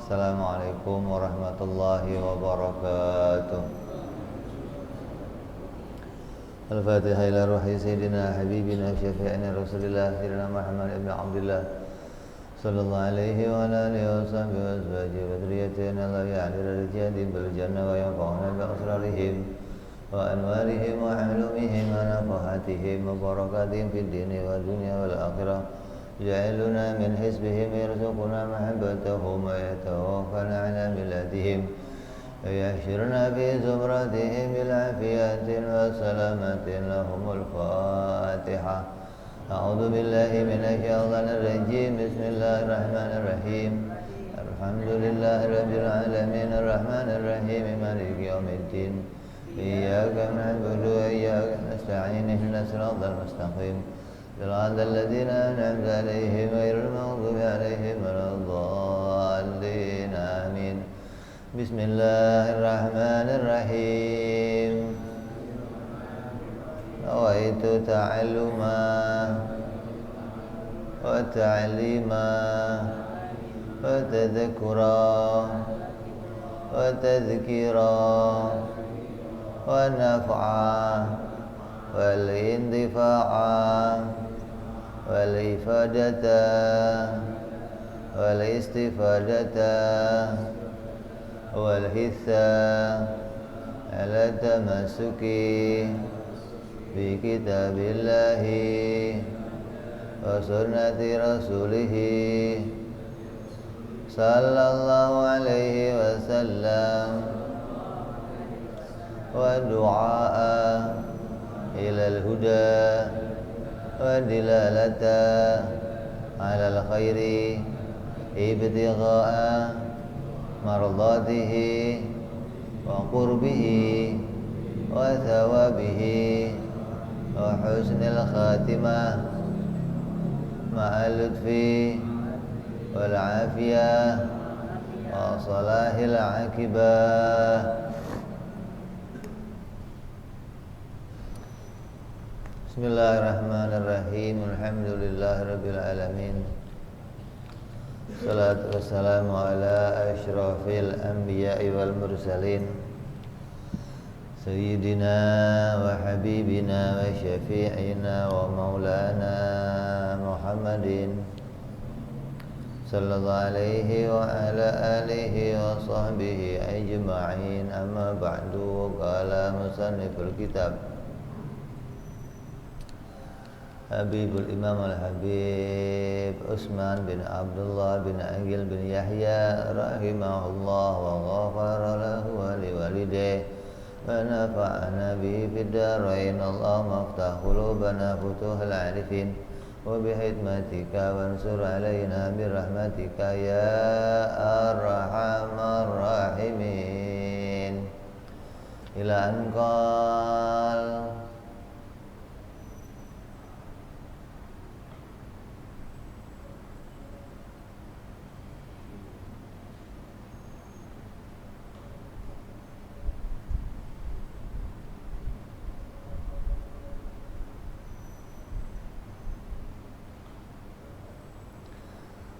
Assalamualaikum warahmatullahi wabarakatuh. Al-Fatihah ila ruhi Sayyidina Habibina Syafi'ina Rasulillah Sayyidina Muhammad ibn Abdullah sallallahu alaihi wa alihi wa sahbihi wa azwajihi wa dhurriyyatina la ya'dil rijadin bil jannah wa yanfa'una bi asrarihim wa anwarihim wa ulumihim wa nafahatihim wa barakatihim fid dini wa dunya wal akhirah. Ja'aluna min hizbihim yarzuquna mahabbatahum wa yatawaffana ala millatihim wa yahshurna fi zumratihim bil afiyatin wa salamatin lahumul Fatihah. A'udzu billahi minasy syaithanir rajim. Bismillahirrahmanirrahim. Alhamdulillahi rabbil alamin arrahmanir rahim maliki yaumiddin. Iyyaka na'budu wa iyyaka nasta'in ihdinas siratal mustaqim. صراط الذين أنعمت عليهم غير المغضوب عليهم ولا الضالين آمين. بسم الله الرحمن الرحيم. نويت تعلما وتعليما وتذكرا وتذكيرا ونفعا والانتفاعا والإفادة والاستفادة والحثة على التمسك بكتاب الله وسنة رسوله صلى الله عليه وسلم ودعاء إلى الهدى ودلالة على الخير ابتغاء مرضاته وقربه وثوابه وحسن الخاتمة مع اللطف والعافية وصلاح العاقبة. Bismillahirrahmanirrahim. Alhamdulillahirabbil alamin. Salatu wassalamu ala asyrafil anbiya'i wal mursalin Sayyidina wa habibina wa syafi'ina wa maulana Muhammadin sallallahu alaihi wa ala alihi wa sahbihi ajma'in. Amma ba'du. Qala musanniful kitab Habibul Imam Al-Habib Utsman bin Abdullah bin Aqil bin Yahya rahimahullah wa ghafara lahu wa liwalidayhi wa nafa'ana bihi fid darain. Allahumma aftah qulubana futuhal arifin wa bihikmatika wansur alaina birahmatika ya arhamar rahimin. Ila anqal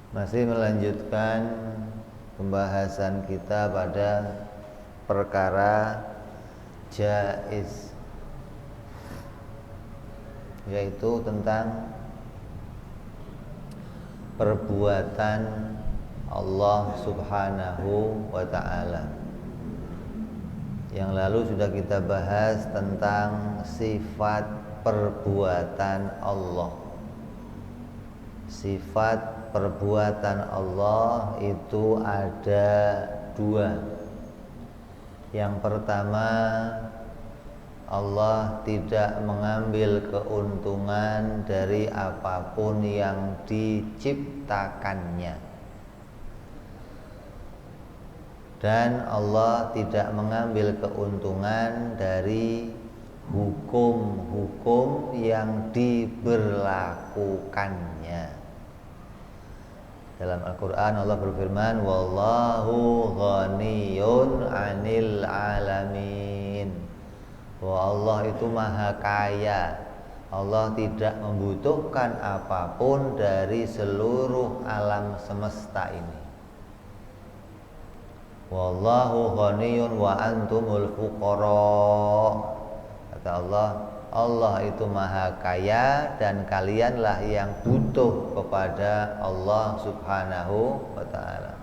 masih melanjutkan pembahasan kita pada perkara jaiz, yaitu tentang perbuatan Allah Subhanahu wa ta'ala. Yang lalu sudah kita bahas tentang sifat perbuatan Allah. Sifat perbuatan Allah itu ada dua. Yang pertama, Allah tidak mengambil keuntungan dari apapun yang diciptakannya, dan Allah tidak mengambil keuntungan dari hukum-hukum yang diberlakukannya. Dalam Al-Quran Allah berfirman, wallahu ghaniyun 'anil alamin. Bahwa Allah itu maha kaya. Allah tidak membutuhkan apapun dari seluruh alam semesta ini. Wallahu ghaniyun wa antumul fuqara. Kata Allah, Allah itu maha kaya dan kalianlah yang butuh kepada Allah Subhanahu wa ta'ala.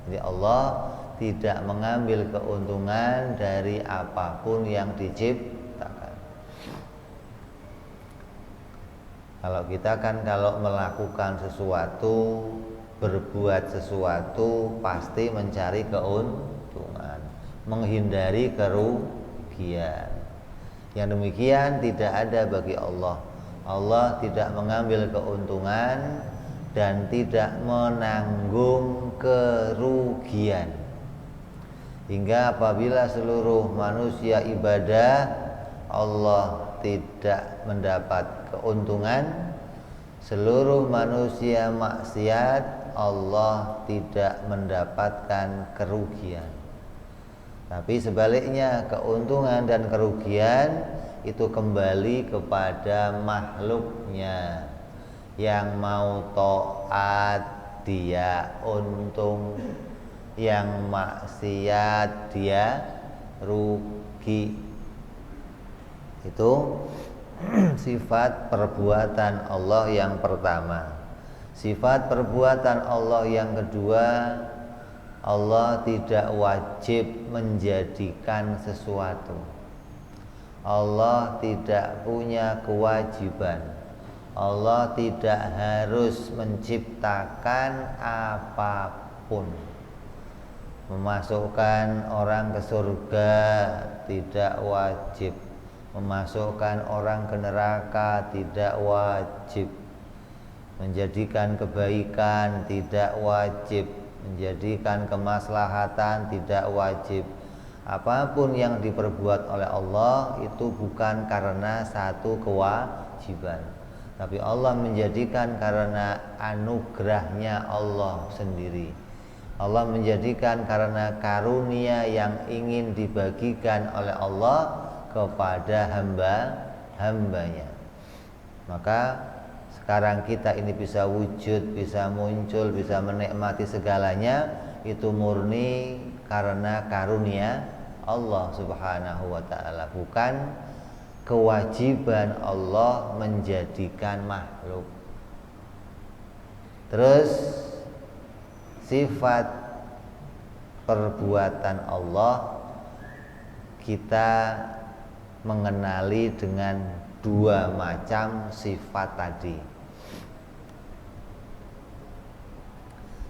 Jadi Allah tidak mengambil keuntungan dari apapun yang diciptakan. Kalau kita kan kalau melakukan sesuatu, berbuat sesuatu pasti mencari keuntungan, menghindari kerugian. Yang demikian tidak ada bagi Allah. Allah tidak mengambil keuntungan dan tidak menanggung kerugian. Hingga apabila seluruh manusia ibadah, Allah tidak mendapat keuntungan. Seluruh manusia maksiat, Allah tidak mendapatkan kerugian. Tapi sebaliknya, keuntungan dan kerugian itu kembali kepada makhluknya. Yang mau taat dia untung, yang maksiat dia rugi. Itu sifat perbuatan Allah yang pertama. Sifat perbuatan Allah yang kedua, Allah tidak wajib menjadikan sesuatu. Allah tidak punya kewajiban. Allah tidak harus menciptakan apapun. Memasukkan orang ke surga tidak wajib. Memasukkan orang ke neraka tidak wajib. Menjadikan kebaikan tidak wajib. Menjadikan kemaslahatan tidak wajib. Apapun yang diperbuat oleh Allah itu bukan karena satu kewajiban, tapi Allah menjadikan karena anugerahnya Allah sendiri. Allah menjadikan karena karunia yang ingin dibagikan oleh Allah kepada hamba-hambanya. Maka sekarang kita ini bisa wujud, bisa muncul, bisa menikmati segalanya, itu murni karena karunia Allah Subhanahu wa ta'ala, bukan kewajiban Allah menjadikan makhluk. Terus sifat perbuatan Allah kita mengenali dengan dua macam sifat tadi.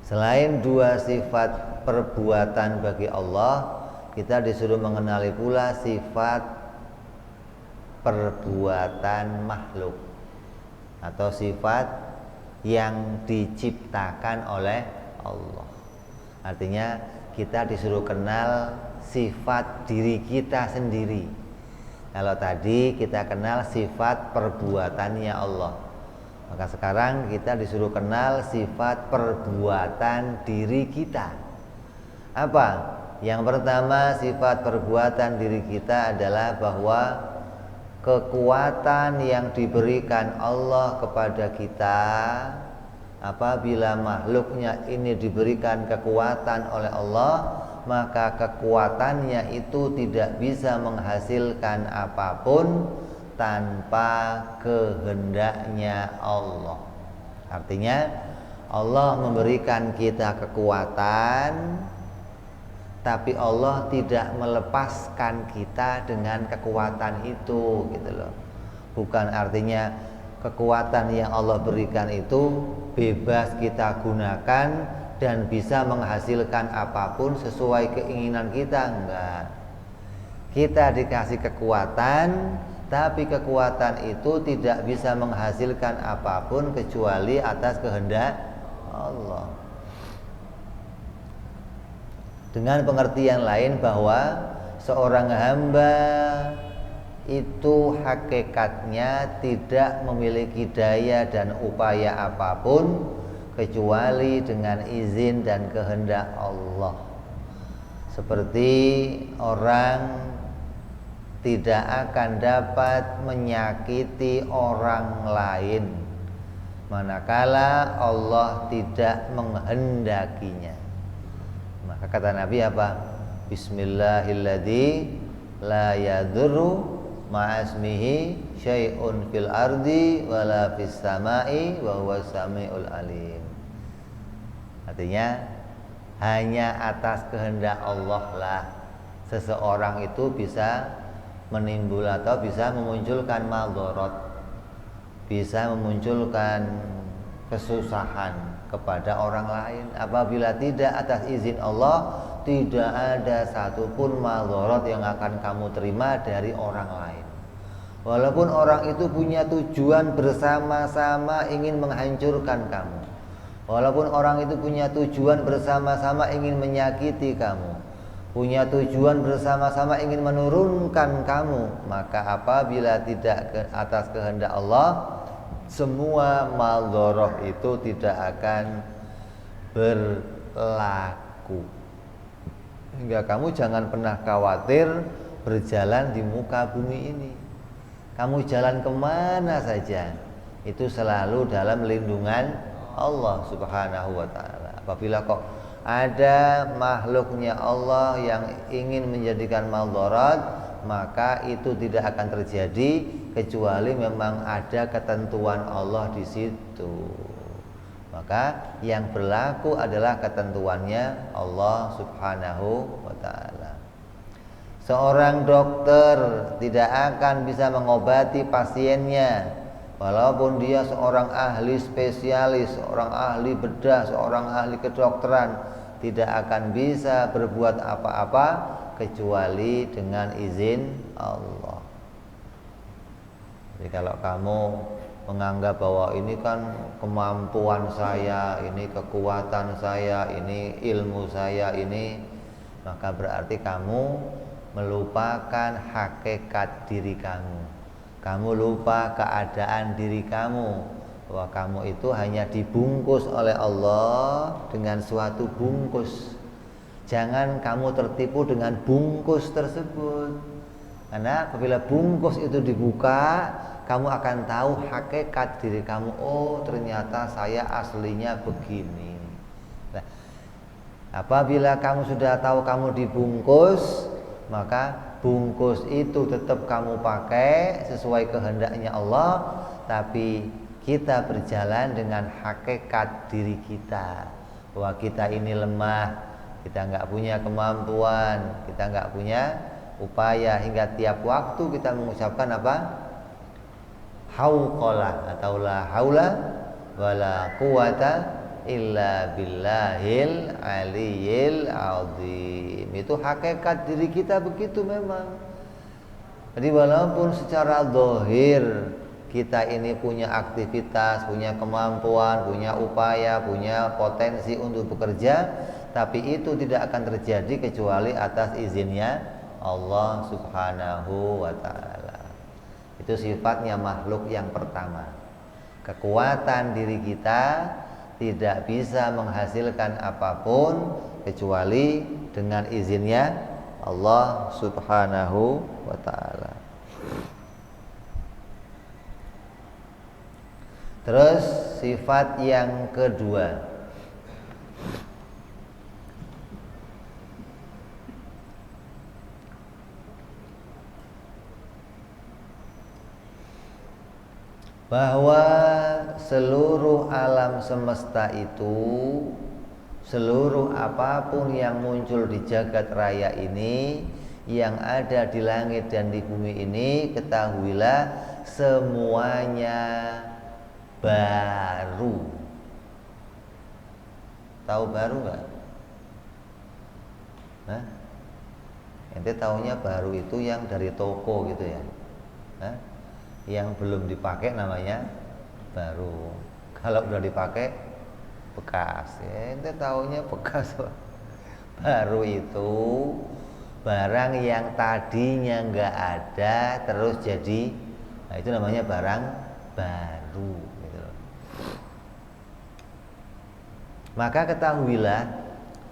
Selain dua sifat perbuatan bagi Allah, kita disuruh mengenali pula sifat perbuatan makhluk atau sifat yang diciptakan oleh Allah. Artinya kita disuruh kenal sifat diri kita sendiri. Kalau tadi kita kenal sifat perbuatannya Allah, maka sekarang kita disuruh kenal sifat perbuatan diri kita. Apa? Yang pertama, sifat perbuatan diri kita adalah bahwa kekuatan yang diberikan Allah kepada kita, apabila makhluknya ini diberikan kekuatan oleh Allah, maka kekuatannya itu tidak bisa menghasilkan apapun tanpa kehendaknya Allah. Artinya Allah memberikan kita kekuatan, tapi Allah tidak melepaskan kita dengan kekuatan itu, gitu loh. Bukan artinya kekuatan yang Allah berikan itu bebas kita gunakan dan bisa menghasilkan apapun sesuai keinginan kita, enggak. Kita dikasih kekuatan, tapi kekuatan itu tidak bisa menghasilkan apapun kecuali atas kehendak Allah. Dengan pengertian lain bahwa seorang hamba itu hakikatnya tidak memiliki daya dan upaya apapun kecuali dengan izin dan kehendak Allah. Seperti orang tidak akan dapat menyakiti orang lain manakala Allah tidak menghendakinya. Maka kata Nabi apa? Bismillahilladzi la yadurru ma'asmihi syai'un fil ardi wala fis sama'i wa huwas samiul alim. Artinya hanya atas kehendak Allah lah seseorang itu bisa menimbul atau bisa memunculkan maldorot, bisa memunculkan kesusahan kepada orang lain. Apabila tidak atas izin Allah, tidak ada satupun maldorot yang akan kamu terima dari orang lain. Walaupun orang itu punya tujuan bersama-sama ingin menghancurkan kamu, walaupun orang itu punya tujuan bersama-sama ingin menyakiti kamu, punya tujuan bersama-sama ingin menurunkan kamu, maka apabila tidak atas kehendak Allah, semua maldoroh itu tidak akan berlaku. Hingga kamu jangan pernah khawatir berjalan di muka bumi ini. Kamu jalan kemana saja, itu selalu dalam lindungan Allah subhanahu wa ta'ala. Apabila kok ada makhluknya Allah yang ingin menjadikan maldharat, maka itu tidak akan terjadi kecuali memang ada ketentuan Allah di situ. Maka yang berlaku adalah ketentuannya Allah subhanahu wa ta'ala. Seorang dokter tidak akan bisa mengobati pasiennya, walaupun dia seorang ahli spesialis, seorang ahli bedah, seorang ahli kedokteran, tidak akan bisa berbuat apa-apa kecuali dengan izin Allah. Jadi kalau kamu menganggap bahwa ini kan kemampuan saya, ini kekuatan saya, ini ilmu saya, ini, maka berarti kamu melupakan hakikat diri kamu. Kamu lupa keadaan diri kamu, bahwa kamu itu hanya dibungkus oleh Allah dengan suatu bungkus. Jangan kamu tertipu dengan bungkus tersebut, karena apabila bungkus itu dibuka, kamu akan tahu hakikat diri kamu. Oh, ternyata saya aslinya begini. Nah, apabila kamu sudah tahu kamu dibungkus, maka bungkus itu tetap kamu pakai sesuai kehendaknya Allah, tapi kita berjalan dengan hakikat diri kita, bahwa kita ini lemah, kita nggak punya kemampuan, kita nggak punya upaya, hingga tiap waktu kita mengucapkan apa? Hauqalah atau la haula wala quwata illa billahil aliyil azim. Itu hakikat diri kita begitu memang. Jadi walaupun secara zahir kita ini punya aktivitas, punya kemampuan, punya upaya, punya potensi untuk bekerja, tapi itu tidak akan terjadi kecuali atas izinnya Allah subhanahu wa ta'ala. Itu sifatnya makhluk yang pertama. Kekuatan diri kita tidak bisa menghasilkan apapun kecuali dengan izinnya Allah subhanahu wa ta'ala. Terus sifat yang kedua, bahwa seluruh alam semesta itu, seluruh apapun yang muncul di jagat raya ini, yang ada di langit dan di bumi ini, ketahuilah semuanya baru. Tahu baru nggak? Hah? Ente taunya baru itu yang dari toko gitu ya? Hah? Yang belum dipakai namanya baru. Kalau udah dipakai bekas. Ya, ente taunya bekas. Baru itu barang yang tadinya nggak ada terus jadi, nah itu namanya barang baru gitu loh. Maka ketahuilah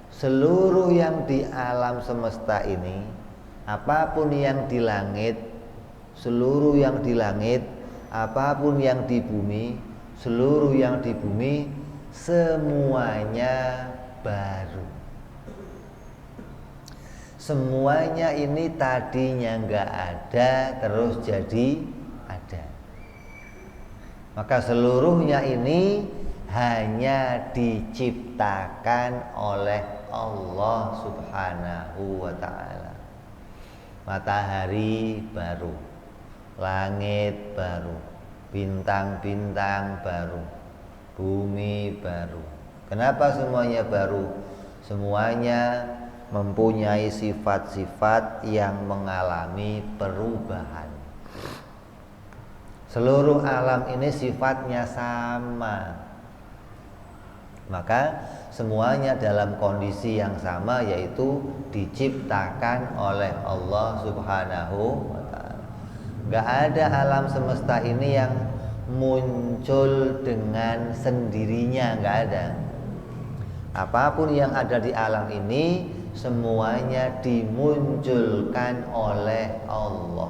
seluruh yang di alam semesta ini, apapun yang di langit, seluruh yang di langit, apapun yang di bumi, seluruh yang di bumi, semuanya baru. Semuanya ini tadinya nggak ada terus jadi ada. Maka seluruhnya ini hanya diciptakan oleh Allah Subhanahu wa ta'ala. Matahari baru, langit baru, bintang-bintang baru, bumi baru. Kenapa semuanya baru? Semuanya mempunyai sifat-sifat yang mengalami perubahan. Seluruh alam ini sifatnya sama. Maka semuanya dalam kondisi yang sama, yaitu diciptakan oleh Allah Subhanahu wa ta'ala. Gak ada alam semesta ini yang muncul dengan sendirinya, gak ada. Apapun yang ada di alam ini semuanya dimunculkan oleh Allah.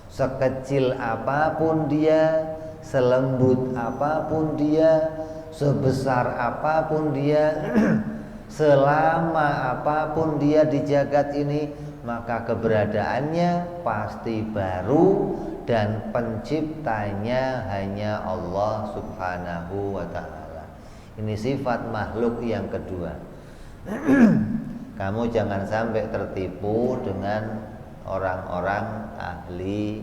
Sekecil apapun dia, selembut apapun dia, sebesar apapun dia, selama apapun dia di jagat ini, maka keberadaannya pasti baru dan penciptanya hanya Allah Subhanahu wa ta'ala. Ini sifat makhluk yang kedua. Kamu jangan sampai tertipu dengan orang-orang ahli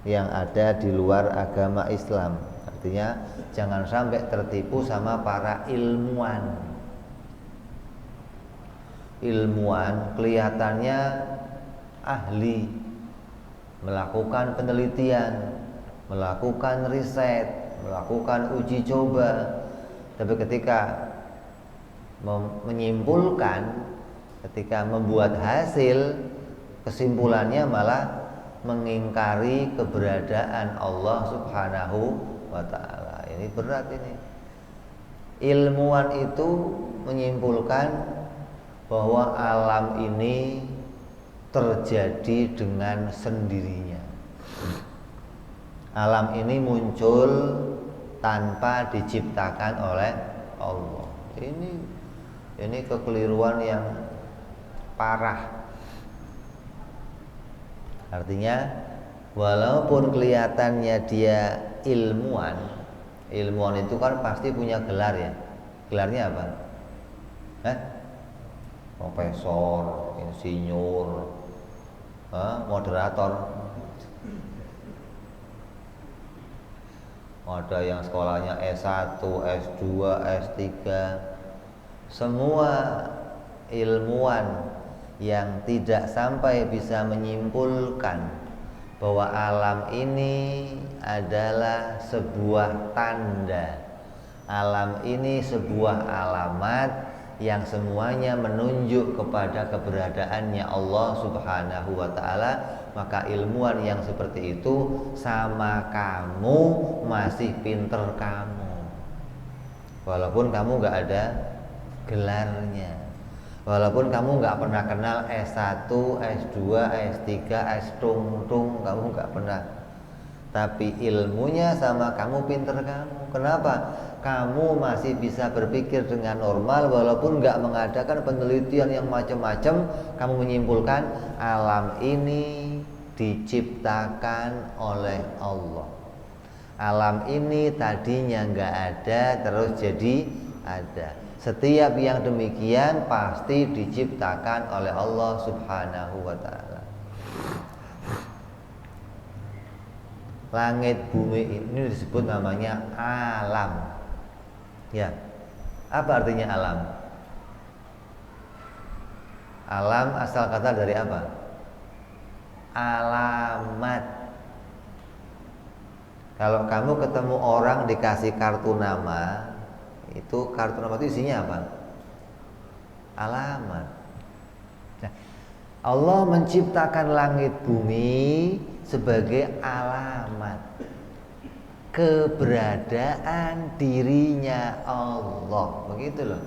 yang ada di luar agama Islam. Artinya jangan sampai tertipu sama para ilmuwan. Ilmuwan kelihatannya ahli, melakukan penelitian, melakukan riset, melakukan uji coba, tapi ketika menyimpulkan, ketika membuat hasil, kesimpulannya malah mengingkari keberadaan Allah Subhanahu wa ta'ala. Ini berat ini. Ilmuwan itu menyimpulkan bahwa alam ini terjadi dengan sendirinya. Alam ini muncul tanpa diciptakan oleh Allah. Ini kekeliruan yang parah. Artinya walaupun kelihatannya dia ilmuwan itu kan pasti punya gelar ya. Gelarnya apa? Profesor, insinyur, moderator. Ada yang sekolahnya S1, S2, S3. Semua ilmuwan yang tidak sampai bisa menyimpulkan bahwa alam ini adalah sebuah tanda, alam ini sebuah alamat yang semuanya menunjuk kepada keberadaannya Allah Subhanahu wa ta'ala, maka ilmuwan yang seperti itu sama kamu masih pinter kamu, walaupun kamu gak ada gelarnya, walaupun kamu gak pernah kenal S1, S2, S3, S-tung-tung, kamu gak pernah, tapi ilmunya sama kamu, pinter kamu. Kenapa? Kamu masih bisa berpikir dengan normal walaupun gak mengadakan penelitian yang macam-macam. Kamu menyimpulkan alam ini diciptakan oleh Allah. Alam ini tadinya gak ada terus jadi ada. Setiap yang demikian pasti diciptakan oleh Allah Subhanahu wa ta'ala. Langit bumi ini disebut namanya alam. Ya. Apa artinya alam? Alam asal kata dari apa? Alamat. Kalau kamu ketemu orang dikasih kartu nama, itu kartu nama itu isinya apa? Alamat. Nah, Allah menciptakan langit bumi sebagai alamat keberadaan dirinya Allah, begitu loh.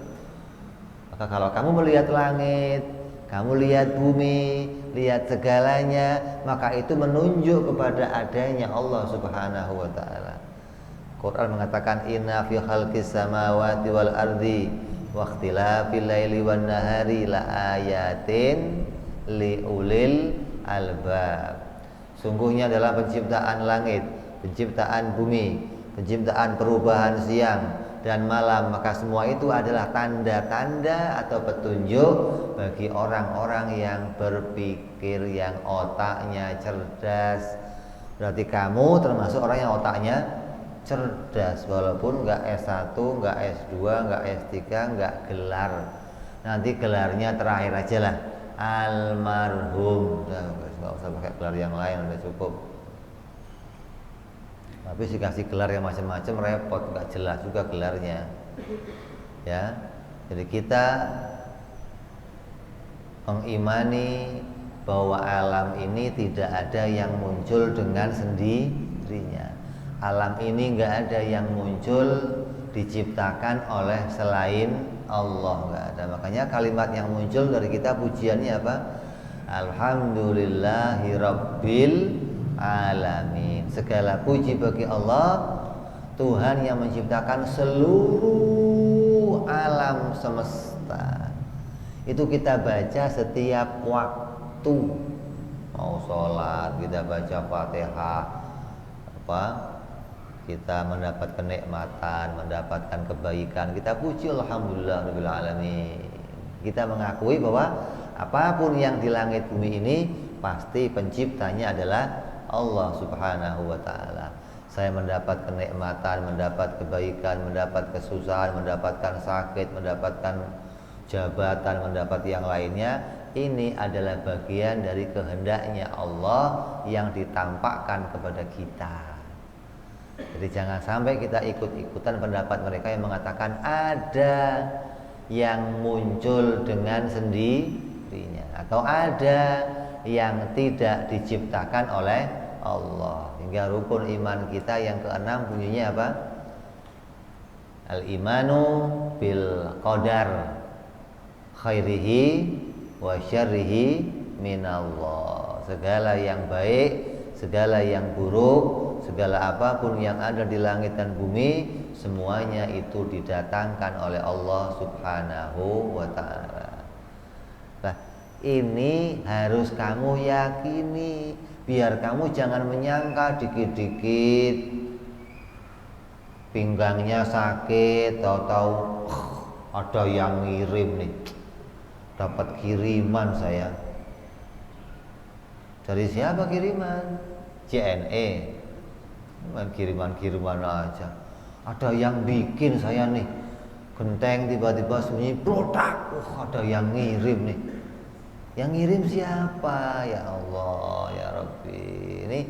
Maka kalau kamu melihat langit, kamu lihat bumi, lihat segalanya, maka itu menunjuk kepada adanya Allah Subhanahu wa ta'ala. Quran mengatakan inna fi khalqis samawati wal ardi waqtilafil laili wan nahari la ayatin liulil albab. Sungguhnya dalam penciptaan langit, penciptaan bumi, penciptaan perubahan siang dan malam, maka semua itu adalah tanda-tanda atau petunjuk bagi orang-orang yang berpikir, yang otaknya cerdas. Berarti kamu termasuk orang yang otaknya cerdas, walaupun nggak S1, nggak S2, nggak S3, nggak gelar. Nanti gelarnya terakhir aja lah, almarhum. Nggak usah pakai gelar yang lain, udah cukup. Tapi sih kasih gelar yang macam-macam repot, nggak jelas juga gelarnya. Ya, jadi kita mengimani bahwa alam ini tidak ada yang muncul dengan sendirinya. Alam ini nggak ada yang muncul diciptakan oleh selain Allah, nggak ada. Makanya kalimat yang muncul dari kita pujiannya apa? Alhamdulillahirabbil alamin. Segala puji bagi Allah, Tuhan yang menciptakan seluruh alam semesta. Itu kita baca setiap waktu. Mau sholat kita baca Fatihah, kita mendapat kenikmatan, mendapatkan kebaikan, kita puji alhamdulillahirabbil alamin. Kita mengakui bahwa apapun yang di langit bumi ini pasti penciptanya adalah Allah Subhanahu wa taala. Saya mendapat kenikmatan, mendapat kebaikan, mendapat kesusahan, mendapatkan sakit, mendapatkan jabatan, mendapat yang lainnya, ini adalah bagian dari kehendaknya Allah yang ditampakkan kepada kita. Jadi jangan sampai kita ikut-ikutan pendapat mereka yang mengatakan ada yang muncul dengan sendirinya atau ada yang tidak diciptakan oleh Allah. Hingga rukun iman kita yang keenam bunyinya apa? Al-imanu bil qadar khairihi wa syarrihi minallah. Segala yang baik, segala yang buruk, segala apapun yang ada di langit dan bumi, semuanya itu didatangkan oleh Allah Subhanahu wa ta'ala. Nah, ini harus kamu yakini, biar kamu jangan menyangka dikit-dikit pinggangnya sakit, tahu-tahu ada yang ngirim nih, dapat kiriman saya. Dari siapa kiriman? JNE. Kiriman aja. Ada yang bikin saya nih genteng, tiba-tiba sunyi produk. Ada yang ngirim nih. Yang ngirim siapa? Ya Allah, ya Rabbi. Ini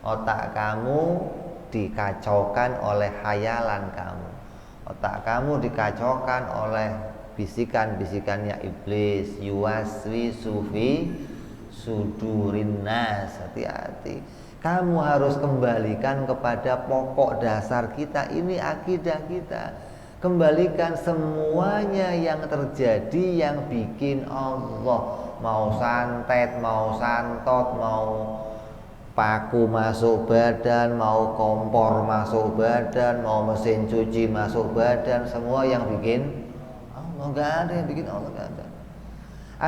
otak kamu dikacaukan oleh khayalan kamu. Otak kamu dikacaukan oleh bisikan-bisikannya iblis. Yuwaswisu fi sudurin nas. Hati-hati. Kamu harus kembalikan kepada pokok dasar kita. Ini akidah kita. Kembalikan semuanya yang terjadi yang bikin Allah. Mau santet, mau santot, mau paku masuk badan, mau kompor masuk badan, mau mesin cuci masuk badan, semua yang bikin Allah. Nggak ada yang bikin Allah, nggak ada.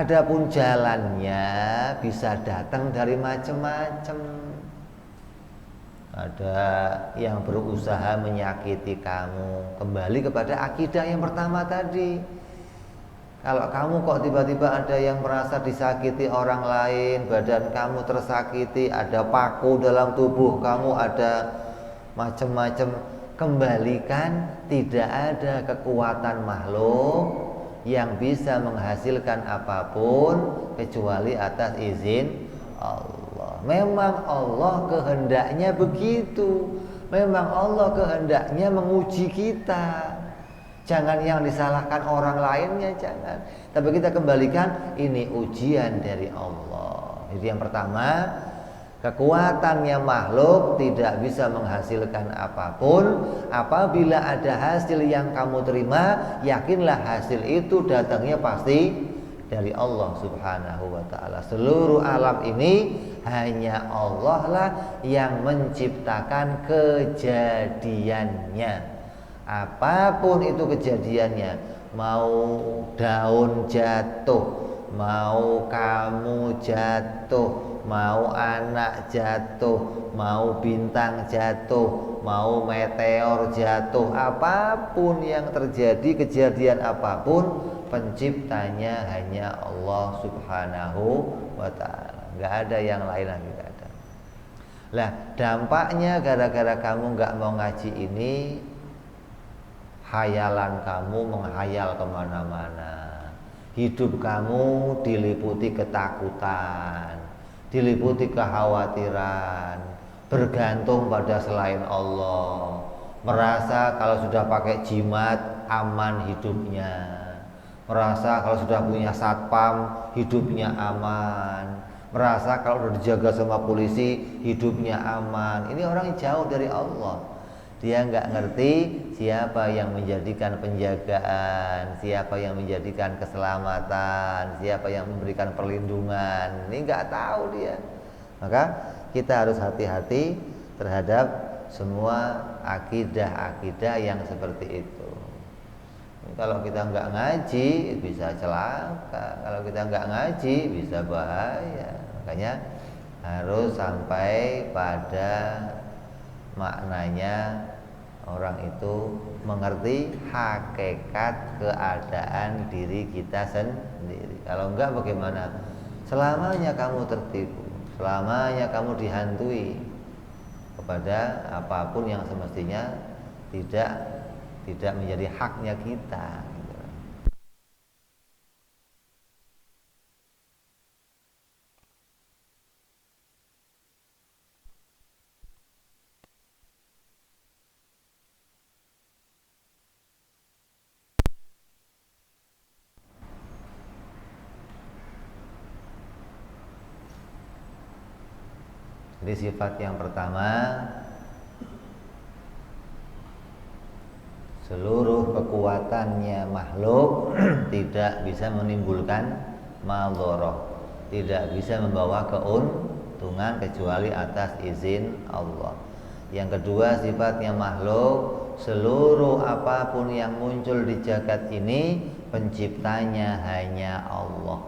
Adapun jalannya bisa datang dari macam-macam. Ada yang berusaha menyakiti kamu. Kembali kepada akidah yang pertama tadi. Kalau kamu kok tiba-tiba ada yang merasa disakiti orang lain, badan kamu tersakiti, ada paku dalam tubuh kamu, ada macam-macam, kembalikan. Tidak ada kekuatan makhluk yang bisa menghasilkan apapun kecuali atas izin Allah. Memang Allah kehendaknya begitu. Memang Allah kehendaknya menguji kita. Jangan yang disalahkan orang lainnya, jangan. Tapi kita kembalikan, ini ujian dari Allah. Jadi yang pertama, kekuatannya makhluk tidak bisa menghasilkan apapun. Apabila ada hasil yang kamu terima, yakinlah hasil itu datangnya pasti dari Allah Subhanahu wa ta'ala. Seluruh alam ini hanya Allah lah yang menciptakan kejadiannya. Apapun itu kejadiannya, mau daun jatuh, mau kamu jatuh, mau anak jatuh, mau bintang jatuh, mau meteor jatuh, apapun yang terjadi, kejadian apapun, penciptanya hanya Allah Subhanahu wa ta'ala. Nggak ada yang lain lagi, nggak ada. Lah, dampaknya gara-gara kamu nggak mau ngaji ini, hayalan kamu menghayal kemana-mana. Hidup kamu diliputi ketakutan, diliputi kekhawatiran, bergantung pada selain Allah, merasa kalau sudah pakai jimat aman hidupnya, merasa kalau sudah punya satpam hidupnya aman, merasa kalau sudah dijaga sama polisi hidupnya aman. Ini orang yang jauh dari Allah. Dia nggak ngerti siapa yang menjadikan penjagaan, siapa yang menjadikan keselamatan, siapa yang memberikan perlindungan. Ini nggak tahu dia. Maka kita harus hati-hati terhadap semua akidah-akidah yang seperti itu. Kalau kita nggak ngaji bisa celaka, kalau kita nggak ngaji bisa bahaya. Makanya harus sampai pada maknanya orang itu mengerti hakikat keadaan diri kita sendiri. Kalau enggak bagaimana? Selamanya kamu tertipu, selamanya kamu dihantui kepada apapun yang semestinya tidak menjadi haknya kita. Jadi sifat yang pertama, seluruh kekuatannya makhluk tidak bisa menimbulkan madharah, tidak bisa membawa keuntungan kecuali atas izin Allah. Yang kedua, sifatnya makhluk, seluruh apapun yang muncul di jagat ini penciptanya hanya Allah.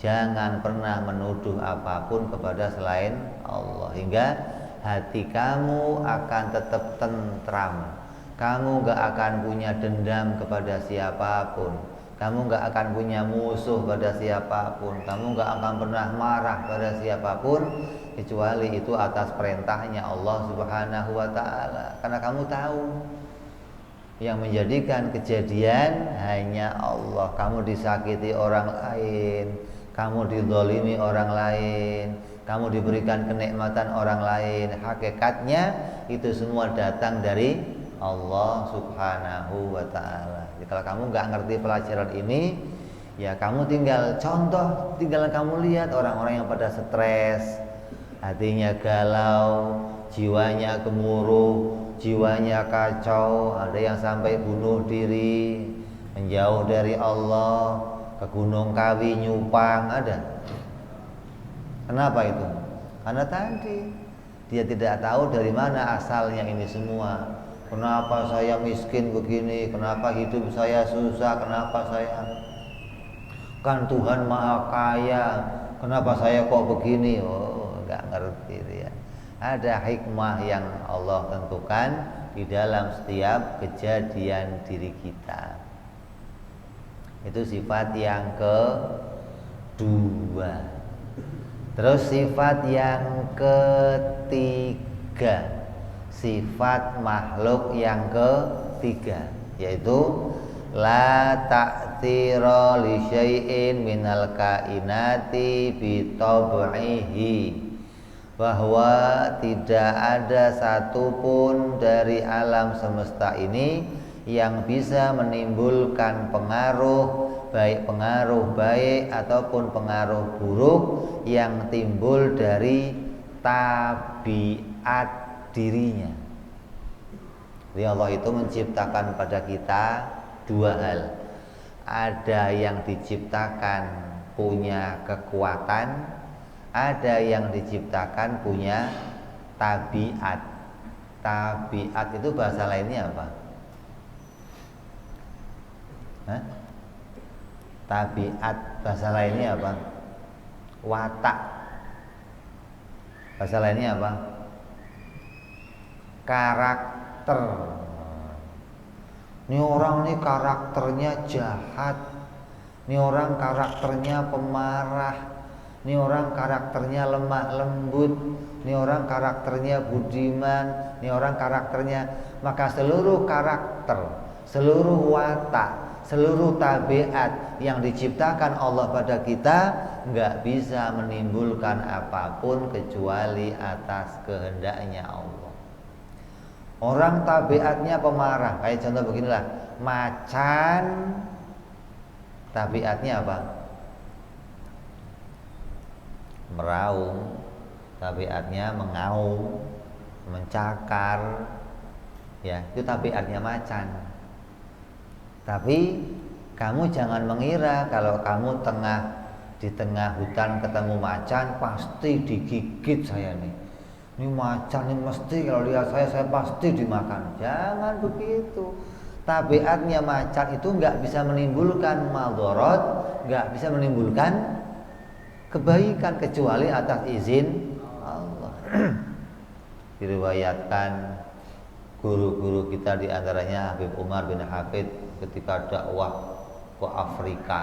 Jangan pernah menuduh apapun kepada selain Allah, hingga hati kamu akan tetap tentram. Kamu gak akan punya dendam kepada siapapun, kamu gak akan punya musuh pada siapapun, kamu gak akan pernah marah pada siapapun, kecuali itu atas perintahnya Allah Subhanahu wa ta'ala. Karena kamu tahu yang menjadikan kejadian hanya Allah. Kamu disakiti orang lain, kamu dizalimi orang lain, kamu diberikan kenikmatan orang lain, hakikatnya itu semua datang dari Allah Subhanahu wa ta'ala. Jadi kalau kamu nggak ngerti pelajaran ini, ya kamu tinggal kamu lihat orang-orang yang pada stres, hatinya galau, jiwanya gemuruh, jiwanya kacau, ada yang sampai bunuh diri, menjauh dari Allah, ke Gunung Kawi nyupang, ada. Kenapa itu? Karena tadi dia tidak tahu dari mana asalnya ini semua. Kenapa saya miskin begini? Kenapa hidup saya susah? Kenapa saya, kan Tuhan Maha Kaya, kenapa saya kok begini? Oh, nggak ngerti dia. Ada hikmah yang Allah tentukan di dalam setiap kejadian diri kita. Itu sifat yang kedua. Terus sifat yang ketiga, sifat makhluk yang ketiga, yaitu la ta'thira li syai'in minal kainati bi tab'ihi, bahwa tidak ada satupun dari alam semesta ini yang bisa menimbulkan pengaruh baik ataupun pengaruh buruk yang timbul dari tabiat dirinya. Jadi Allah itu menciptakan pada kita dua hal. Ada yang diciptakan punya kekuatan, ada yang diciptakan punya tabiat. Tabiat itu bahasa lainnya apa? tabiat. Bahasa lainnya apa? Watak. Bahasa lainnya apa? Karakter. Ini orang nih karakternya jahat. Ini orang karakternya pemarah. Ini orang karakternya lemah lembut. Ini orang karakternya budiman. Ini orang karakternya. Maka seluruh karakter, seluruh watak, seluruh tabiat yang diciptakan Allah pada kita nggak bisa menimbulkan apapun kecuali atas kehendaknya Allah. Orang tabiatnya pemarah, kayak contoh beginilah, macan tabiatnya apa? Meraung, tabiatnya mengaum, mencakar, ya itu tabiatnya macan. Tapi kamu jangan mengira kalau kamu di tengah hutan ketemu macan pasti digigit saya nih. Ini macan ini mesti kalau lihat saya pasti dimakan. Jangan begitu. Tabiatnya macan itu nggak bisa menimbulkan maldorot, nggak bisa menimbulkan kebaikan kecuali atas izin Allah. Diriwayatkan guru-guru kita diantaranya Habib Umar bin Hafid ketika dakwah ke Afrika,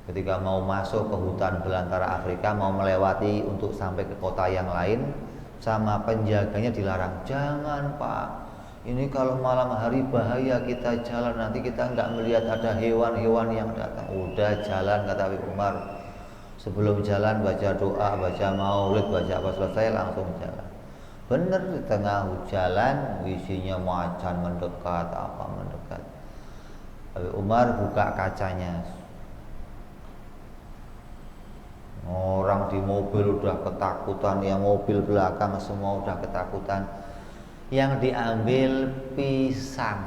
ketika mau masuk ke hutan belantara Afrika, mau melewati untuk sampai ke kota yang lain, sama penjaganya dilarang, jangan Pak, ini kalau malam hari bahaya kita jalan, nanti kita nggak melihat ada hewan-hewan yang datang. Udah jalan, kata Habib Umar, sebelum jalan baca doa, baca maulid, baca apa selesai langsung jalan. Bener, di tengah jalan isinya macan mendekat, apa mendekat. Habib Umar buka kacanya, orang di mobil udah ketakutan, yang mobil belakang semua udah ketakutan. Yang diambil pisang,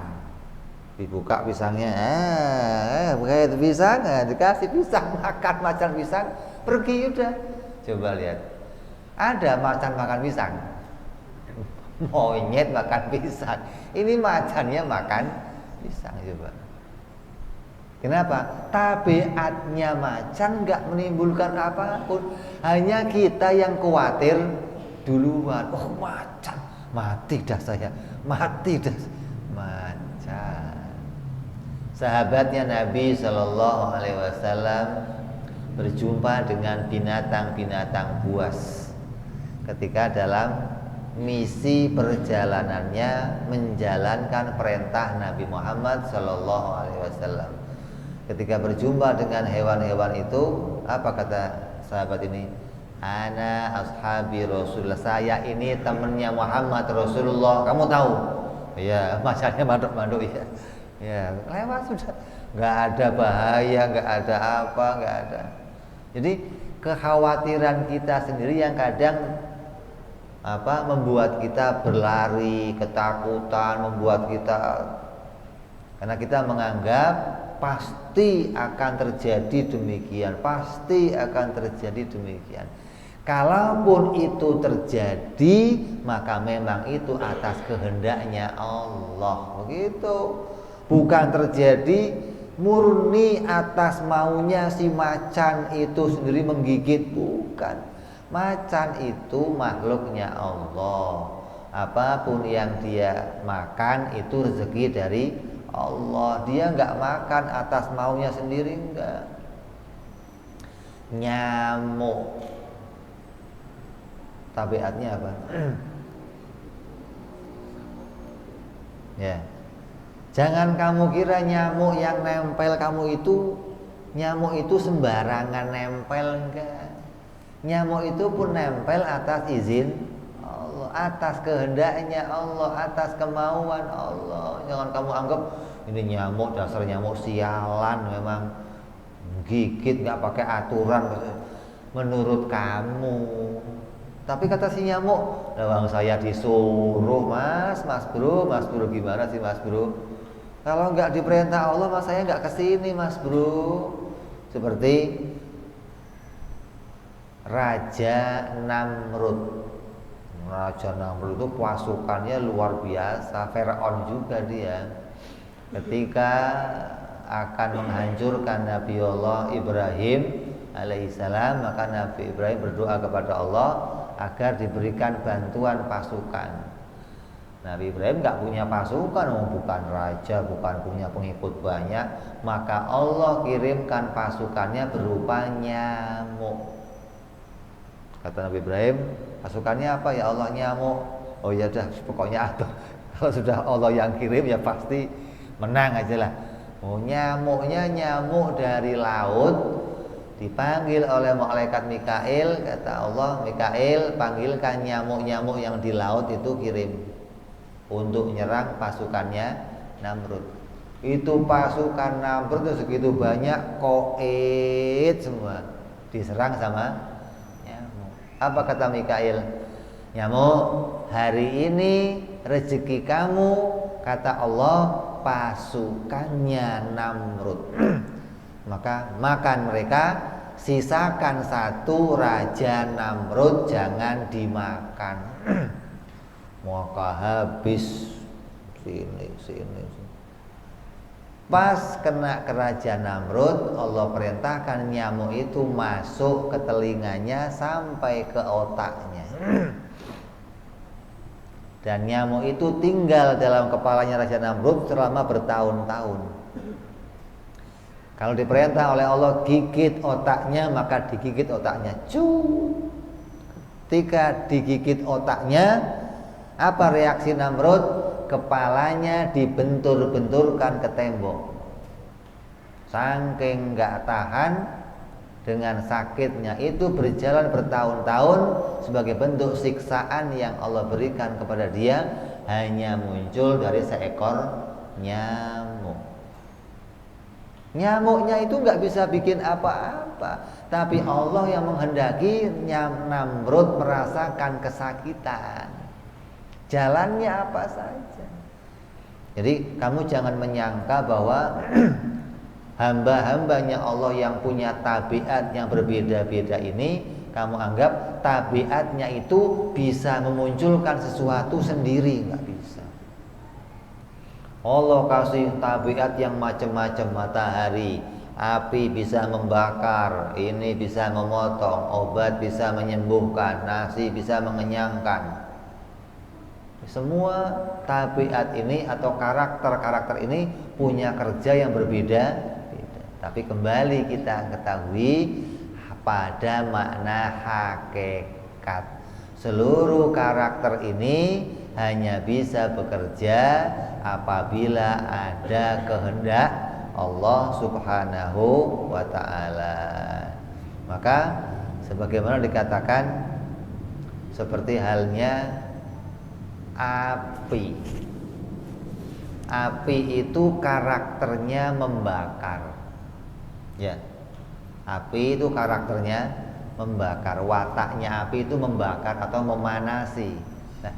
dibuka pisangnya, begitu pisang, dikasih pisang, makan macan pisang, pergi udah. Coba lihat, ada macan makan pisang, monyet makan pisang, ini macannya makan pisang. Coba, kenapa? Tabiatnya macan nggak menimbulkan apapun, hanya kita yang khawatir duluan. Oh macan, mati dah saya, mati dah macan. Sahabatnya Nabi Shallallahu Alaihi Wasallam berjumpa dengan binatang-binatang buas ketika dalam misi perjalanannya menjalankan perintah Nabi Muhammad Shallallahu Alaihi Wasallam. Ketika berjumpa dengan hewan-hewan itu, apa kata sahabat ini? Ana ashabi Rasulullah, saya ini temannya Muhammad Rasulullah. Kamu tahu? Ya, macannya manduk-manduk ya. Ya, lewat sudah. Nggak ada bahaya, nggak ada apa, nggak ada. Jadi kekhawatiran kita sendiri yang kadang membuat kita berlari, ketakutan, membuat kita, karena kita menganggap pasti akan terjadi demikian, pasti akan terjadi demikian. Kalaupun itu terjadi, maka memang itu atas kehendaknya Allah, begitu. Bukan terjadi murni atas maunya si macan itu sendiri menggigit, bukan. Macan itu makhluknya Allah. Apapun yang dia makan itu rezeki dari Allah. Dia nggak makan atas maunya sendiri, enggak. Nyamuk tabiatnya apa? Ya. Jangan kamu kira nyamuk yang nempel kamu itu, nyamuk itu sembarangan nempel, enggak. Nyamuk itu pun nempel atas izin Allah, atas kehendaknya Allah, atas kemauan Allah. Jangan kamu anggap ini nyamuk, dasar nyamuk sialan, memang gigit nggak pakai aturan menurut kamu. Tapi kata si nyamuk, lawang saya disuruh mas bro gimana sih mas bro? Kalau nggak diperintah Allah, mas saya nggak kesini mas bro. Seperti Raja Namrud. Raja Namrud itu pasukannya luar biasa, Firaun juga dia. Ketika akan menghancurkan Nabi Allah Ibrahim alaihissalam, maka Nabi Ibrahim berdoa kepada Allah agar diberikan bantuan pasukan. Nabi Ibrahim nggak punya pasukan, bukan raja, bukan punya pengikut banyak, maka Allah kirimkan pasukannya berupa nyamuk. Kata Nabi Ibrahim, pasukannya apa ya Allah? Nyamuk. Oh ya dah, pokoknya atau kalau sudah Allah yang kirim ya pasti menang aja lah. Oh nyamuknya nyamuk dari laut, dipanggil oleh malaikat Mikail. Kata Allah, Mikail panggilkan nyamuk-nyamuk yang di laut itu, kirim untuk nyerang pasukannya Namrud. Itu pasukan Namrud itu segitu banyak, koit semua diserang sama nyamuk. Apa kata Mikail? Nyamuk, hari ini rezeki kamu, kata Allah, pasukannya Namrud. Maka makan mereka, sisakan satu raja Namrud, jangan dimakan. Maka habis sini. Pas kena ke raja Namrud, Allah perintahkan nyamuk itu masuk ke telinganya sampai ke otaknya. Dan nyamuk itu tinggal dalam kepalanya raja Namrud selama bertahun-tahun. Kalau diperintah oleh Allah gigit otaknya, maka digigit otaknya. Ketika digigit otaknya, apa reaksi Namrud? Kepalanya dibentur-benturkan ke tembok. Saking nggak tahan dengan sakitnya itu, berjalan bertahun-tahun sebagai bentuk siksaan yang Allah berikan kepada dia, hanya muncul dari seekor nyamuk. Nyamuknya itu nggak bisa bikin apa-apa, tapi Allah yang menghendaki Namrud merasakan kesakitan. Jalannya apa saja. Jadi kamu jangan menyangka bahwa hamba-hambanya Allah yang punya tabiat yang berbeda-beda ini, kamu anggap tabiatnya itu bisa memunculkan sesuatu sendiri, nggak bisa. Allah kasih tabiat yang macam-macam, matahari, api bisa membakar, ini bisa memotong, obat bisa menyembuhkan, nasi bisa mengenyangkan. Semua tabiat ini atau karakter-karakter ini punya kerja yang berbeda. Tapi kembali kita ketahui pada makna hakikat, seluruh karakter ini hanya bisa bekerja apabila ada kehendak Allah Subhanahu wa ta'ala. Maka sebagaimana dikatakan, seperti halnya api. Api itu karakternya membakar. Ya. Api itu karakternya membakar. Wataknya api itu membakar atau memanasi. Nah,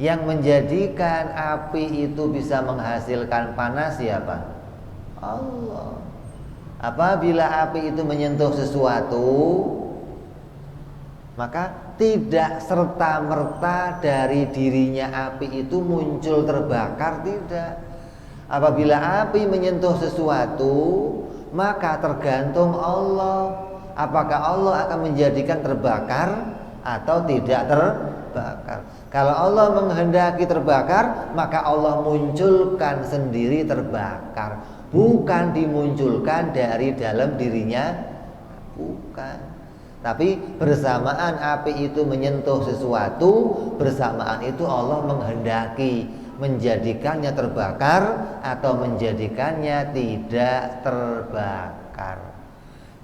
yang menjadikan api itu bisa menghasilkan panas siapa? Allah. Apabila api itu menyentuh sesuatu, maka tidak serta-merta dari dirinya api itu muncul terbakar, tidak. Apabila api menyentuh sesuatu, maka tergantung Allah. Apakah Allah akan menjadikan terbakar atau tidak terbakar? Kalau Allah menghendaki terbakar, maka Allah munculkan sendiri terbakar, bukan dimunculkan dari dalam dirinya, bukan. Tapi bersamaan api itu menyentuh sesuatu, bersamaan itu Allah menghendaki menjadikannya terbakar atau menjadikannya tidak terbakar.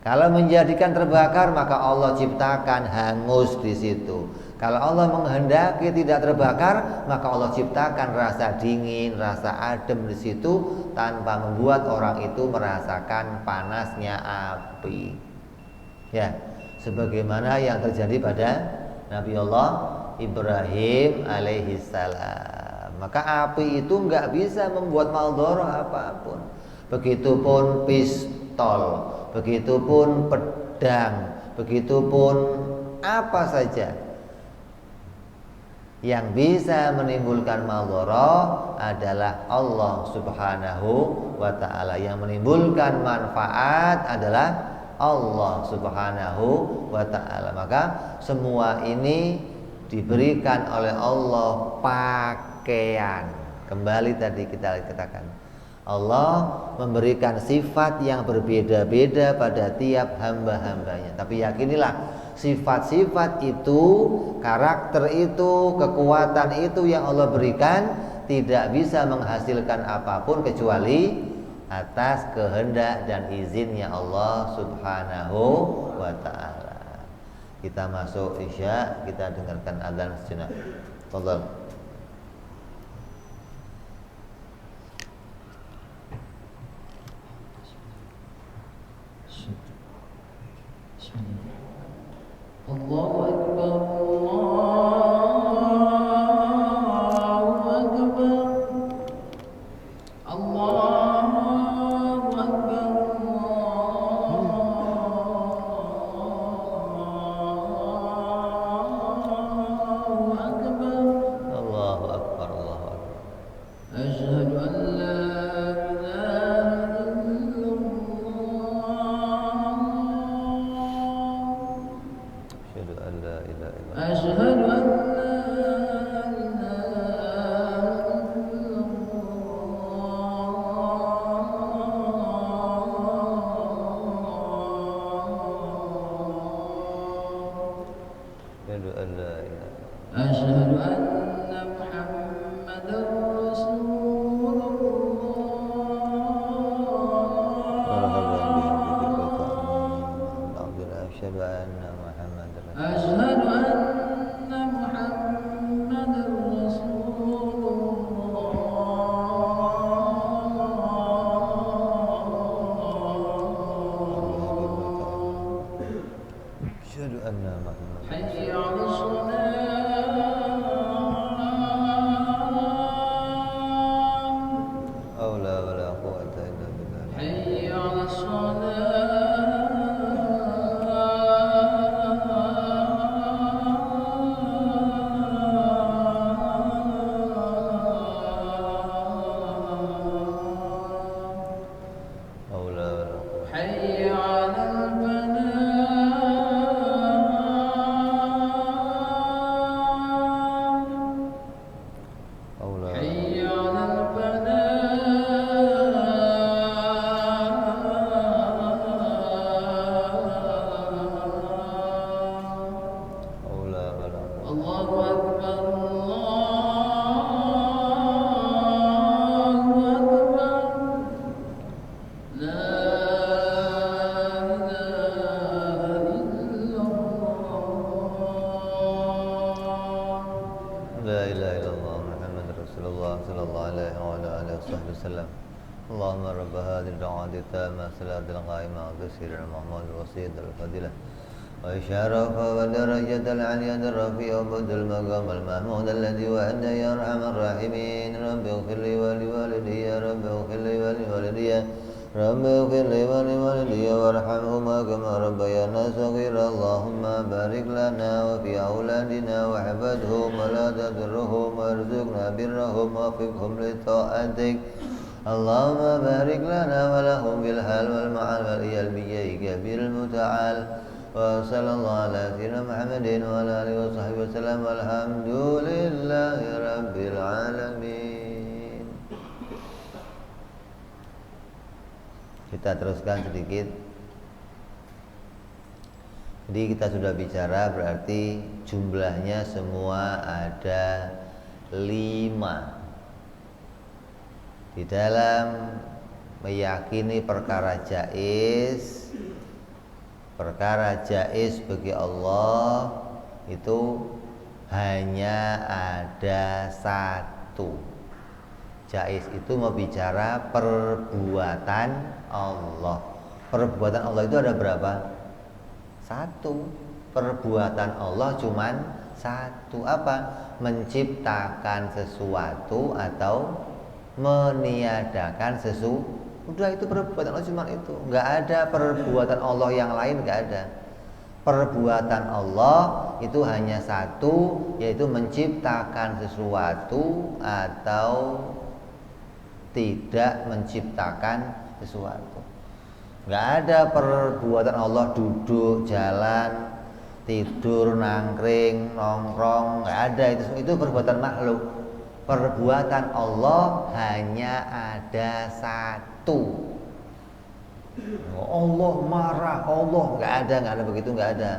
Kalau menjadikan terbakar, maka Allah ciptakan hangus di situ. Kalau Allah menghendaki tidak terbakar, maka Allah ciptakan rasa dingin, rasa adem di situ, tanpa membuat orang itu merasakan panasnya api. Ya. Sebagaimana yang terjadi pada Nabi Allah Ibrahim alaihissalam. Maka api itu nggak bisa membuat maldorah apapun. Begitupun pistol, begitupun pedang, begitupun apa saja. Yang bisa menimbulkan maldorah adalah Allah Subhanahu wa ta'ala. Yang menimbulkan manfaat adalah Allah Subhanahu wa ta'ala. Maka semua ini diberikan oleh Allah pakaian. Kembali tadi kita katakan, Allah memberikan sifat yang berbeda-beda pada tiap hamba-hambanya. Tapi yakinilah, sifat-sifat itu, karakter itu, kekuatan itu yang Allah berikan tidak bisa menghasilkan apapun kecuali atas kehendak dan izinnya Allah Subhanahu wa ta'ala. Kita masuk Isya, kita dengarkan adzan sejenak. Tafadhal. Allahu Akbar, Allahu Akbar, Allahu Akbar, Allahu Akbar, Allahu Akbar, Allahu Akbar. Asyhadu an la ilaha illallah. Asyhadu an la ilaha illallah. أشهد أن لا إله Asyhadu an la ilaha illallah. أشهد أن محمدا رسول Marhaban الله bihabibika Alhamdulillah. Asyhadu anna Muhammadar Rasulullah. أشهد أن محمدا رسول الله Asyhadu anna Muhammadar حي على الصلاة Aula wala quwwata illa billah. حي على الصلاة Aula wala quwwata. حي على الفلاح Aula حي على الفلاح Aula wala quwwata. الله أكبر الله أكبر لا إله إلا الله La ilaha illallah Muhammadur Rasulullah sallallahu alaihi wa ala alihi wasallam. Allahumma rabb hadhihi ad-da'wati tamma salatil qa'imah wa sirril mahmud wa sayyidil fadilah wa syarafa wa darajatal 'aliyyah ar-rafi'a wa badal maqam al-mahmud alladhi wa'ada ya arhamar rahimin. Rabbi ighfir li wa li walidayya, rabbi ighfir li wa li walidayya, rabbi ighfir li wa li walidayya warhamhuma kama rabbayana shaghira. Allahumma barik lana wa fi auladina wa hifadhhum wa la tadurruhum warzuqna birrahum wa fiqhum li ta'atik. Allahumma barik lana wa lahum bil hal wal ma'al wal iyal bijaika bil muta'al. Wa sallallahu ala sayyidina Muhammadin wa ala alihi wa sahbihi wasallam. Walhamdulillahi rabbil alamin. Kita teruskan sedikit. Jadi kita sudah bicara, berarti jumlahnya semua ada 5. Di dalam meyakini perkara jaiz bagi Allah itu hanya ada 1. Jaiz itu mau bicara perbuatan Allah. Perbuatan Allah itu ada berapa? 1. Perbuatan Allah cuman 1. Apa? Menciptakan sesuatu atau meniadakan sesuatu. Udah, itu perbuatan Allah cuma itu. Nggak ada perbuatan Allah yang lain, nggak ada. Perbuatan Allah itu hanya 1, yaitu menciptakan sesuatu atau tidak menciptakan sesuatu. Nggak ada perbuatan Allah duduk, jalan, tidur, nangkring, nongkrong, nggak ada. Itu perbuatan makhluk. Perbuatan Allah hanya ada satu. Allah marah, Allah nggak ada begitu, nggak ada.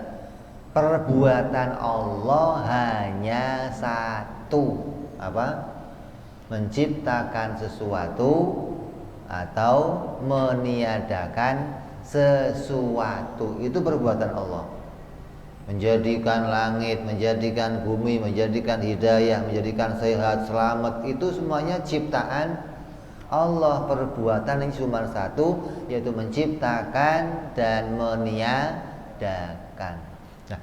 Perbuatan Allah hanya satu. Apa? Menciptakan sesuatu atau meniadakan sesuatu. Itu perbuatan Allah. Menjadikan langit, menjadikan bumi, menjadikan hidayah, menjadikan sehat, selamat, itu semuanya ciptaan Allah. Perbuatan yang cuma satu, yaitu menciptakan dan meniadakan. Nah,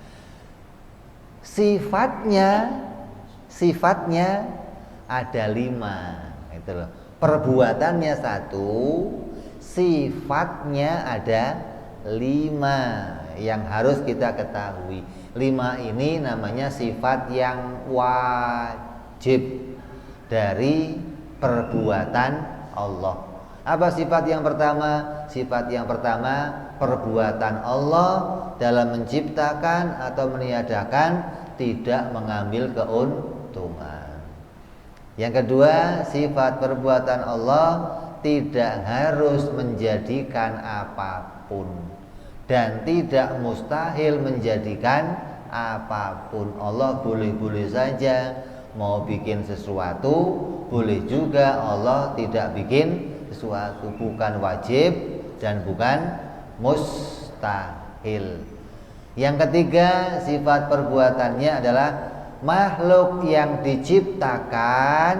sifatnya ada 5, itu loh. Perbuatannya satu, sifatnya ada 5 yang harus kita ketahui. 5 ini namanya sifat yang wajib dari perbuatan Allah. Apa sifat yang pertama? Sifat yang pertama, perbuatan Allah dalam menciptakan atau meniadakan tidak mengambil keuntungan. Yang kedua, sifat perbuatan Allah tidak harus menjadikan apapun dan tidak mustahil menjadikan apapun. Allah boleh-boleh saja mau bikin sesuatu, boleh juga Allah tidak bikin sesuatu. Bukan wajib dan bukan mustahil. Yang ketiga, sifat perbuatannya adalah makhluk yang diciptakan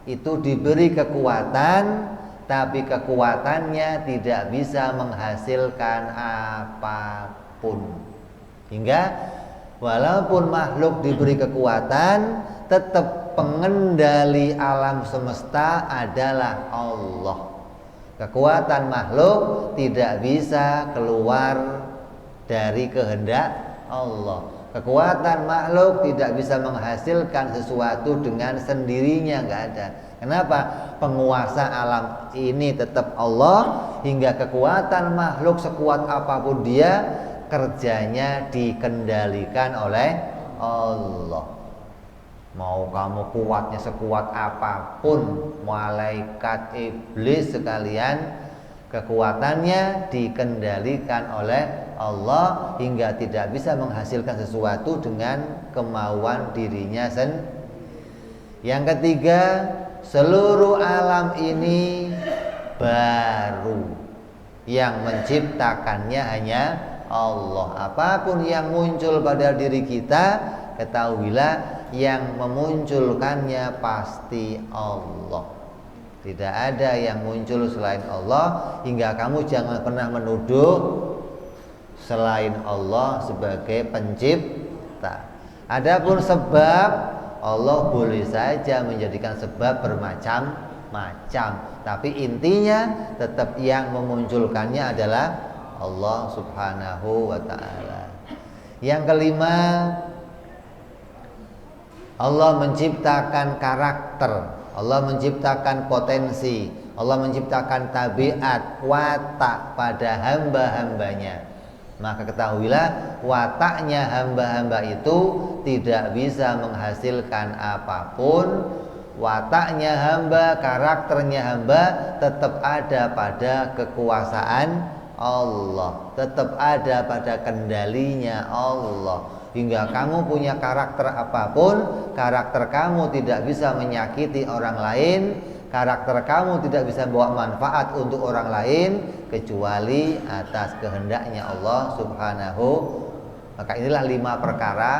itu diberi kekuatan, tapi kekuatannya tidak bisa menghasilkan apapun. Hingga walaupun makhluk diberi kekuatan, tetap pengendali alam semesta adalah Allah. Kekuatan makhluk tidak bisa keluar dari kehendak Allah. Kekuatan makhluk tidak bisa menghasilkan sesuatu dengan sendirinya, nggak ada. Kenapa? Penguasa alam ini tetap Allah, hingga kekuatan makhluk sekuat apapun dia, kerjanya dikendalikan oleh Allah. Mau kamu kuatnya sekuat apapun, malaikat, iblis sekalian, kekuatannya dikendalikan oleh Allah hingga tidak bisa menghasilkan sesuatu dengan kemauan dirinya sendiri. Yang ketiga, seluruh alam ini baru, yang menciptakannya hanya Allah. Apapun yang muncul pada diri kita, ketahuilah yang memunculkannya pasti Allah. Tidak ada yang muncul selain Allah, hingga kamu jangan pernah menuduh selain Allah sebagai pencipta. Adapun sebab, Allah boleh saja menjadikan sebab bermacam-macam, tapi intinya tetap yang memunculkannya adalah Allah Subhanahu wa ta'ala. Yang kelima, Allah menciptakan karakter, Allah menciptakan potensi, Allah menciptakan tabiat, watak pada hamba-hambanya. Maka ketahuilah, wataknya hamba-hamba itu tidak bisa menghasilkan apapun. Wataknya hamba, karakternya hamba tetap ada pada kekuasaan Allah, tetap ada pada kendalinya Allah. Hingga kamu punya karakter apapun, karakter kamu tidak bisa menyakiti orang lain, karakter kamu tidak bisa membawa manfaat untuk orang lain kecuali atas kehendaknya Allah Subhanahu. Maka inilah 5 perkara,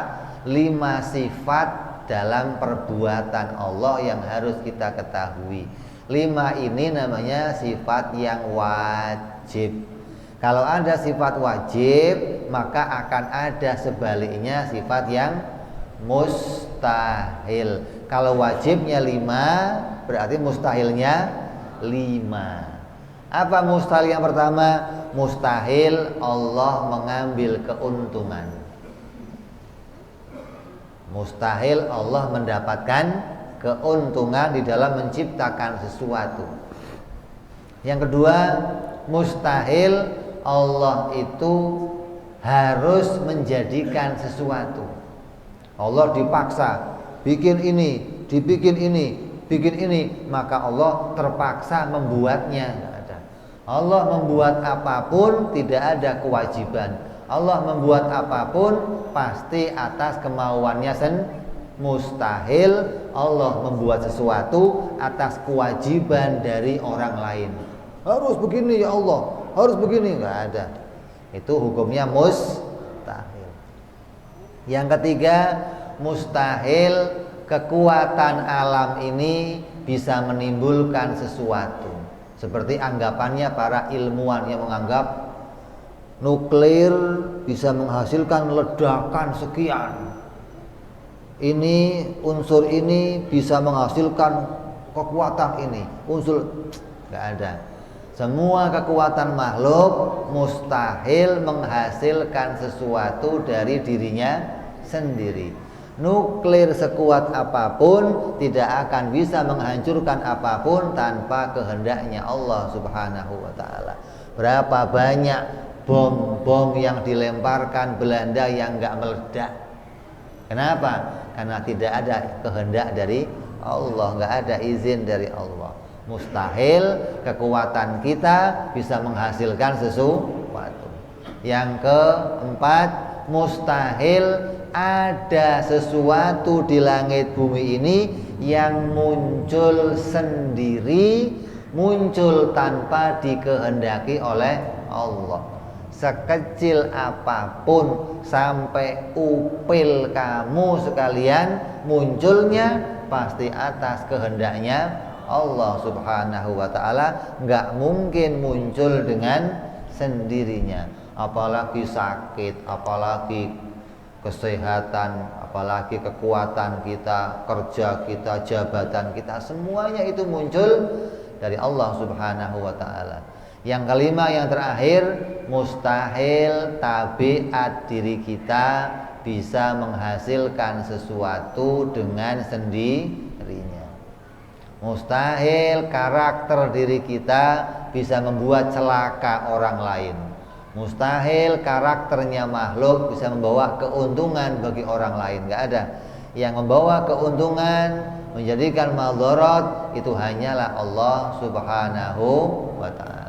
5 sifat dalam perbuatan Allah yang harus kita ketahui. 5 ini namanya sifat yang wajib. Kalau ada sifat wajib, maka akan ada sebaliknya sifat yang mustahil. Kalau wajibnya 5, berarti mustahilnya 5. Apa mustahil yang pertama? Mustahil Allah mengambil keuntungan. Mustahil Allah mendapatkan keuntungan di dalam menciptakan sesuatu. Yang kedua, mustahil Allah itu harus menjadikan sesuatu. Allah dipaksa bikin ini, dibikin ini, bikin ini, maka Allah terpaksa membuatnya. Nggak ada. Allah membuat apapun tidak ada kewajiban. Allah membuat apapun pasti atas kemauannya sendiri. Mustahil Allah membuat sesuatu atas kewajiban dari orang lain. Harus begini ya Allah, harus begini, nggak ada. Itu hukumnya mustahil. Yang ketiga, mustahil kekuatan alam ini bisa menimbulkan sesuatu. Seperti anggapannya para ilmuwan yang menganggap nuklir bisa menghasilkan ledakan sekian. Ini unsur ini bisa menghasilkan kekuatan ini. Unsur nggak ada. Semua kekuatan makhluk mustahil menghasilkan sesuatu dari dirinya sendiri. Nuklir sekuat apapun tidak akan bisa menghancurkan apapun tanpa kehendaknya Allah Subhanahu wa taala. Berapa banyak bom-bom yang dilemparkan Belanda yang nggak meledak? Kenapa? Karena tidak ada kehendak dari Allah, nggak ada izin dari Allah. Mustahil kekuatan kita bisa menghasilkan sesuatu. Yang keempat, mustahil ada sesuatu di langit bumi ini yang muncul sendiri, muncul tanpa dikehendaki oleh Allah. Sekecil apapun, sampai upil kamu sekalian, munculnya pasti atas kehendaknya Allah Subhanahu wa ta'ala. Nggak mungkin muncul dengan sendirinya. Apalagi sakit, apalagi kesehatan, apalagi kekuatan kita, kerja kita, jabatan kita, semuanya itu muncul dari Allah Subhanahu wa ta'ala. Yang kelima, yang terakhir, mustahil tabiat diri kita bisa menghasilkan sesuatu dengan sendirinya. Mustahil karakter diri kita bisa membuat celaka orang lain. Mustahil karakternya makhluk bisa membawa keuntungan bagi orang lain. Gak ada. Yang membawa keuntungan, menjadikan madarat, itu hanyalah Allah Subhanahu wa ta'ala.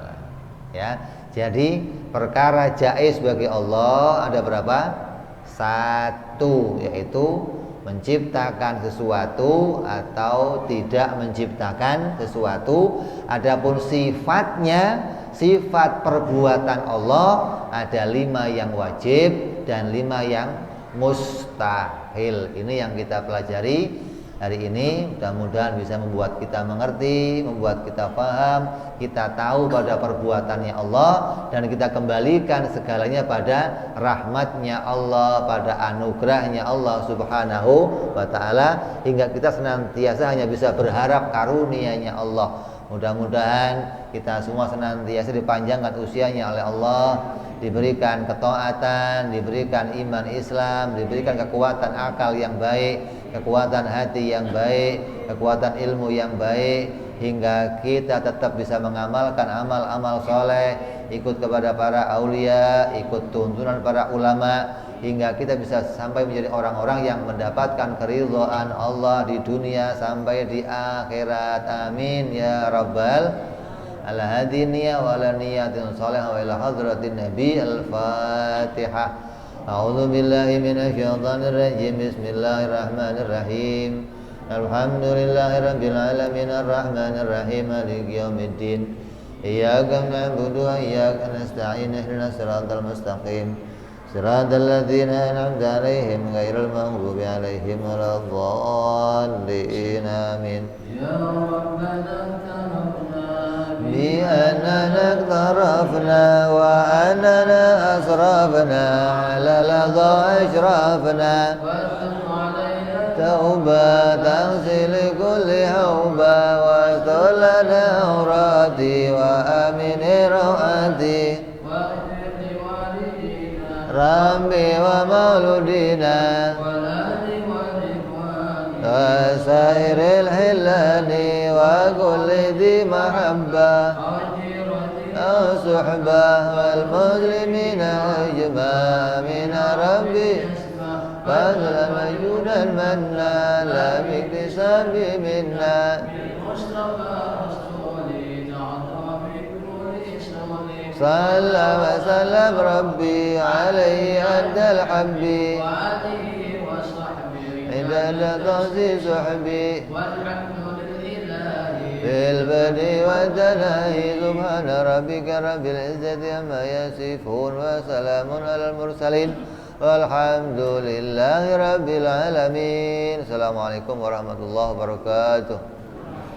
Ya, jadi perkara jaiz bagi Allah ada berapa? Satu, yaitu menciptakan sesuatu atau tidak menciptakan sesuatu. Adapun sifatnya, sifat perbuatan Allah ada 5 yang wajib dan 5 yang mustahil. Ini yang kita pelajari hari ini. Mudah-mudahan bisa membuat kita mengerti, membuat kita paham, kita tahu pada perbuatannya Allah, dan kita kembalikan segalanya pada rahmatnya Allah, pada anugerahnya Allah Subhanahu wa ta'ala, hingga kita senantiasa hanya bisa berharap karunia-Nya Allah. Mudah-mudahan kita semua senantiasa dipanjangkan usianya oleh Allah, diberikan ketaatan, diberikan iman Islam, diberikan kekuatan akal yang baik, kekuatan hati yang baik, kekuatan ilmu yang baik, hingga kita tetap bisa mengamalkan amal-amal soleh, ikut kepada para aulia, ikut tuntunan para ulama, hingga kita bisa sampai menjadi orang-orang yang mendapatkan keridhaan Allah di dunia sampai di akhirat. Amin ya rabbal al-hadiniya wa ala niyatin salihah wa ila hadratin nabi. Al-Fatihah. A'udzu billahi minasyaitonir rajim. Bismillahirrahmanirrahim. Alhamdulillahirabbil alamin arrahmanir rahim maliki yaumiddin. Iyyaka na'budu wa iyyaka nasta'in. Ihdinas siratal mustaqim. Siratal ladzina an'amta 'alaihim ghairil maghdubi 'alaihim waladdallin. Amin. Ya Rabbana tarafna bi annana tarafna wa annana asrafna 'ala ladha ashrafna wa tub 'alaina tauba taghsil kulli hauba wa tulana aurati wa amin rawati wa ighfir li walidina Rabbi wa mauludina wal ahli wal ikhwani وسائر الحلان وكل ذي محبة أو صحبة والمسلمين أجمع من ربي فضلا وجودا منا لا باكتساب منا صلى وسلم ربي عليه أدى الحب عدد قوس صحبي في البدء والتناهي سبحان ربك رب العزة عما يصفون وسلام على المرسلين والحمد لله رب العالمين. Assalamualaikum warahmatullahi wabarakatuh.